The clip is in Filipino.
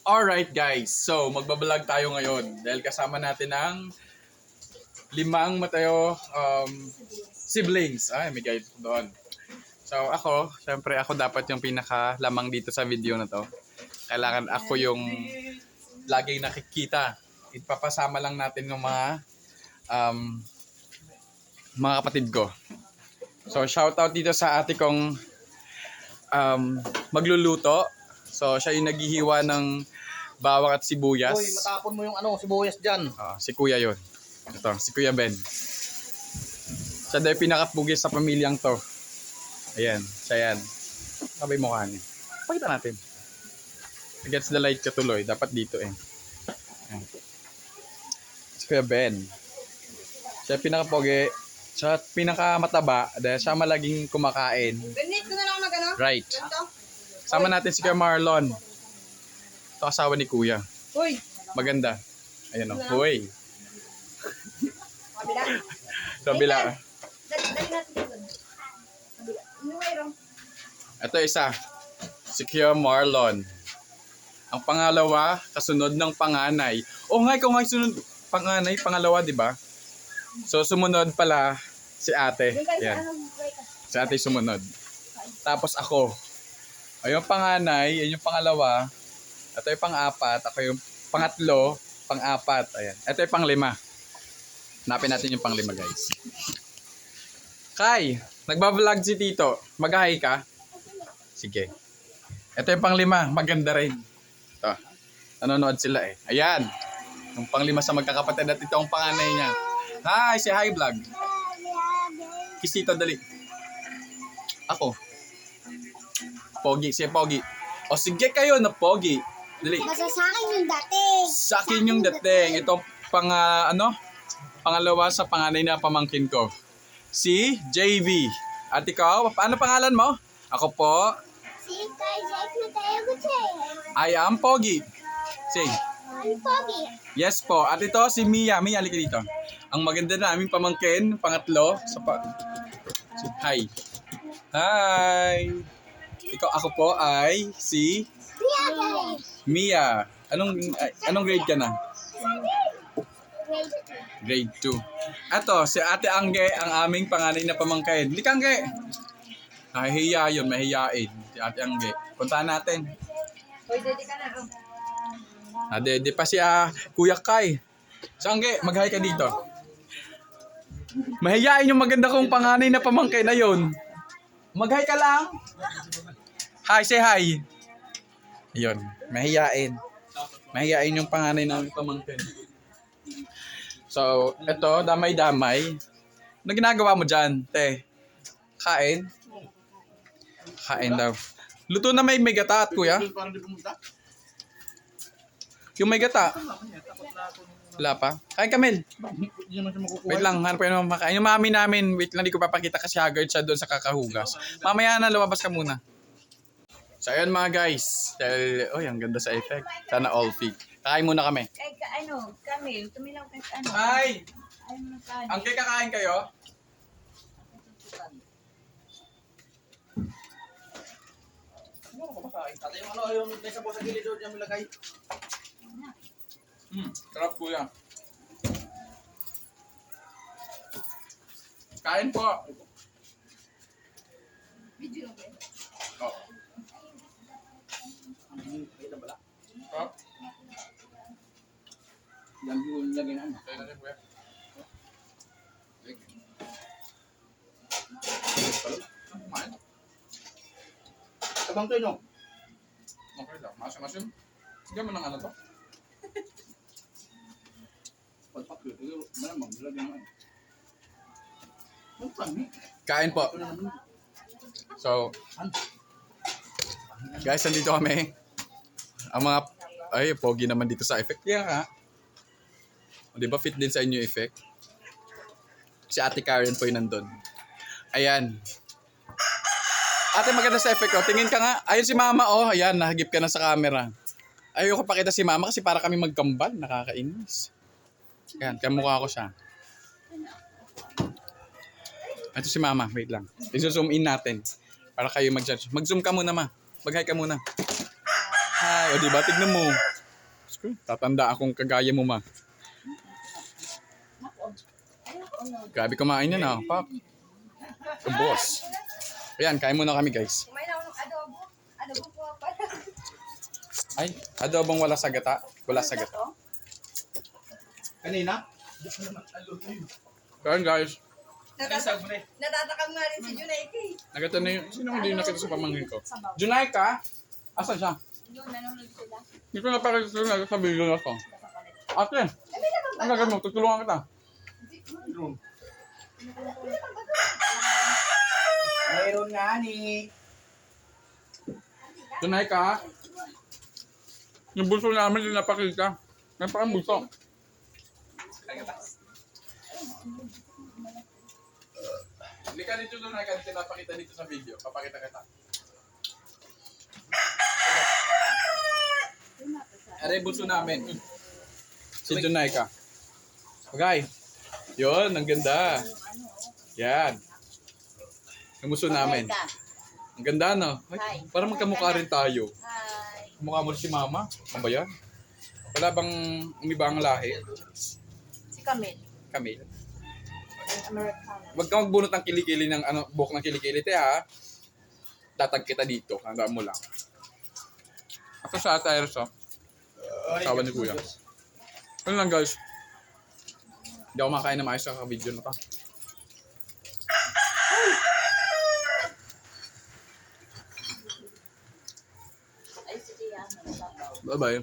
Alright guys, so magbablog tayo ngayon dahil kasama natin ang 5 Mateo siblings. Ay, may guide doon. So ako, syempre ako dapat yung pinaka-lamang dito sa video na to. Kailangan ako yung laging nakikita. Ipapasama lang natin ng mga kapatid ko. So shoutout dito sa ate kong magluluto. So siya yung naghihiwa ng bawang at sibuyas. Uy, matapon mo yung sibuyas dyan. Si Kuya yon. Ito, si Kuya Ben. Siya daw yung pinakapugis sa pamilyang to. Ayan, siya yan. Sabay mukha niya. Pakita natin. Against the light ka tuloy. Dapat dito eh. Ayan. Si Kuya Ben. Siya pinakapogi. Siya pinakamataba. Dahil siya malaging kumakain. Ganit ko na lang mag-ano? Right. Ito? Sama natin si Kuya Marlon. Ito asawa ni Kuya. Uy! Maganda. Ayan o. Hoy. Kabila. Kabila. Dali natin dito. Kabila. Ano mayroon? Ito isa. Si Kuya Marlon. Ang pangalawa, kasunod ng panganay. O nga, ikaw nga sunod. Panganay, pangalawa, di ba? So, sumunod pala si ate. Yan. Si ate sumunod. Tapos ako. Ay, yung panganay, yan yung pangalawa. Ito yung pang-apat. Ako yung pangatlo, pang-apat. Ayan. Ito yung pang-5. Hanapin natin yung pang-5, guys. Kai, nagbablog si Tito. Mag-hi ka? Sige. Ito yung pang-5. Maganda rin. Ito. Nanonood sila eh. Ayan. Yung pang-5 sa magkakapatid at ito ang panganay niya. Hi, say hi vlog. Kiss Tito, dali. Ako. Pogi, siya Pogi. O sige kayo na Pogi. Dali. Basta sa akin yung dating. Sa akin yung dating. Ito pangalawa sa panganay na pamangkin ko. Si JV. At ikaw, paano pangalan mo? Ako po. Si Kai Jake Mateo Gutierrez. I am Pogi. Say. I'm Pogi. Yes po. At ito si Mia. Mia, halika dito. Ang maganda na aming pamangkin, pangatlo. Hi. Hi. Ikaw, ako po ay si Mia. Anong grade ka na? Grade 2. Ato, si Ate Angge, ang aming panganay na pamangkin. Lika Angge. Nahihiya yun, mahihiyain. Si Ate Angge. Puntahan natin. Uy, dede ka na. Dede pa si Kuya Kai. So Angge, mag-hi ka dito. Mahihiyain yung maganda kong panganay na pamangkin na yun. Mag-hi ka lang. Hi, say hi. Ayun, mahihiyain. Mahihiyain yung panganay namin pamangkin. So, eto, damay-damay. Ano ginagawa mo dyan, te? Kain? Kain daw. Luto na may gata at kuya? Yung may gata. Wala pa? Kain Kamil. Wait lang, hanap ko yung makain. Yung mami namin, wait lang, di ko papakita kasi haggard siya doon sa kakahugas. Mamaya na, lumabas ka muna. So, ayan mga guys. Dahil, ang ganda sa effect. Sana all fit. Kakain muna kami. Camille, tumilaw ka Hi! Ang kakain kayo? Ate, yung nasa po sa gilid doon yung lagay. Sarap kuya. Kain po. Video lang ba? Oo. Oh. Yan yung lagay na. Kain natin kuya. Kumain. Tabang to yun. Okay lang. Masim-masim. Sige mo ng ano to? Pagpak yun. Malamang lagay naman. Kain po. So, guys, nandito kami. Ang mga, pogi naman dito sa effect. Kaya nga. Di ba fit din sa inyo effect? Si Ate Karen po yung nandun. Ayan. Ate, maganda sa effect. Tingin ka nga. Ayun si Mama. Ayan, nahagip ka na sa camera. Ayoko pakita si Mama kasi para kami magkambal. Nakakainis. Ayan, kamukha ko siya. Ito si Mama. Wait lang. I-zoom in natin. Para kayo mag-judge. Mag-zoom ka muna, Ma. Mag-hi ka muna. Hi. O diba? Tignan mo. Tatanda akong kagaya mo, ma. Grabe kumain yan, ah. Pak. Boss. Ayan, kain muna kami, guys. Kumain ako ng adobo. Adobo po pala. Ay, adobong wala sa gata. Wala sa gata. Kanina? Kain, guys. Natatakam nga rin si Junaike. Nagata na yun. Sino hindi nakita sa pamangkin ko? Junay ka? Asan siya? Yun, nanonood sila. Hindi ko napakita sa video na to. Ate, ang gagawin mo? Tutulungan kita. Mayroon nga ni. Junay ka? Yung bulso namin hindi napakita. Napakang bulso. Hindi ka dito doon, ka dito napakita dito sa video. Papakita kita. Aray, bulso namin. Si Junay ka. Okay. Yun, ang ganda. Yan. Yung bulso namin. Ang ganda, no? Ay, parang magkamukha rin tayo. Hi. Mukha mo rin si mama. Ano ba yan? Wala bang umibang lahi? Si Camille. Kami. Americano. Huwag kang magbunot ng kilikili ng buhok ng kilikili, te ha. Tatag kita dito. Hanggang mo lang. Ako sa attires, oh. Asawa ni Kuya. Ano lang, guys. Hindi ako makain na maayos sa video na to. Ay, si Tia. Bye-bye.